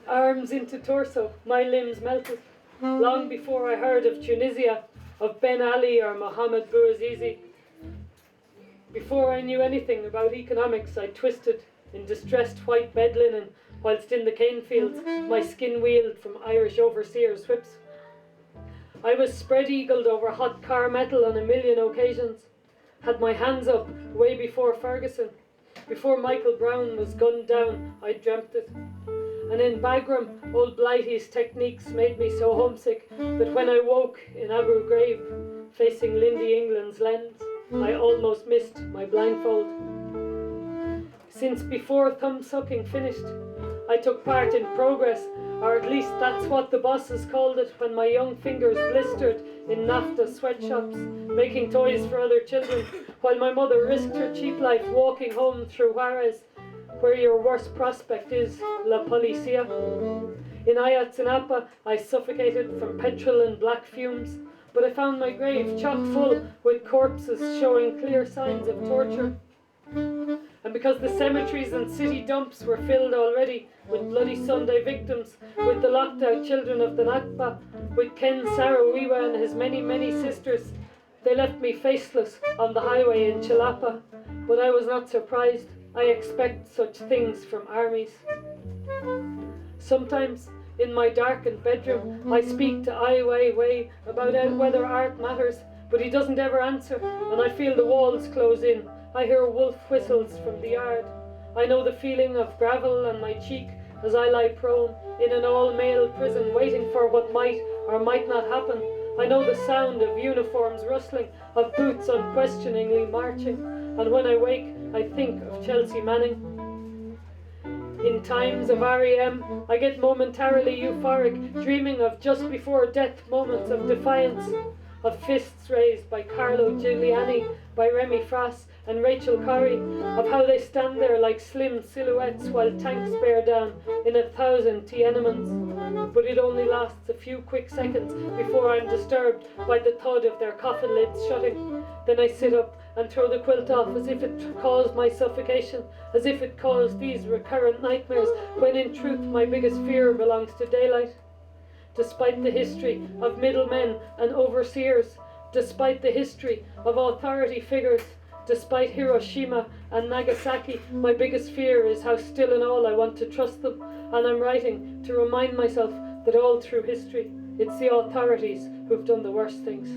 Arms into torso, my limbs melted. Long before I heard of Tunisia, of Ben Ali or Mohammed Bouazizi. Before I knew anything about economics, I twisted in distressed white bed linen, whilst in the cane fields my skin wheeled from Irish overseers' whips. I was spread-eagled over hot car metal on a million occasions, had my hands up way before Ferguson. Before Michael Brown was gunned down, I dreamt it. And in Bagram, old Blighty's techniques made me so homesick that when I woke in Abu Ghraib, facing Lindy England's lens, I almost missed my blindfold. Since before thumb-sucking finished, I took part in progress, or at least that's what the bosses called it when my young fingers blistered in NAFTA sweatshops, making toys for other children, while my mother risked her cheap life walking home through Juarez, where your worst prospect is La Policia. In Ayotzinapa, I suffocated from petrol and black fumes, but I found my grave chock full with corpses showing clear signs of torture. And because the cemeteries and city dumps were filled already with Bloody Sunday victims, with the locked-out children of the Nakba, with Ken Saro-Wiwa and his many, many sisters, they left me faceless on the highway in Chilapa. But I was not surprised. I expect such things from armies. Sometimes, in my darkened bedroom, I speak to Ai Weiwei about whether art matters, but he doesn't ever answer, and I feel the walls close in. I hear wolf whistles from the yard. I know the feeling of gravel on my cheek as I lie prone in an all-male prison waiting for what might or might not happen. I know the sound of uniforms rustling, of boots unquestioningly marching, and when I wake, I think of Chelsea Manning. In times of REM, I get momentarily euphoric, dreaming of just before death moments of defiance, of fists raised by Carlo Giuliani, by Remy Frass and Rachel Corrie, of how they stand there like slim silhouettes while tanks bear down in 1,000 Tiananmens. But it only lasts a few quick seconds before I'm disturbed by the thud of their coffin lids shutting. Then I sit up and throw the quilt off as if it caused my suffocation, as if it caused these recurrent nightmares, when in truth my biggest fear belongs to daylight. Despite the history of middlemen and overseers, despite the history of authority figures, despite Hiroshima and Nagasaki, my biggest fear is how still and all I want to trust them, and I'm writing to remind myself that all through history, it's the authorities who've done the worst things.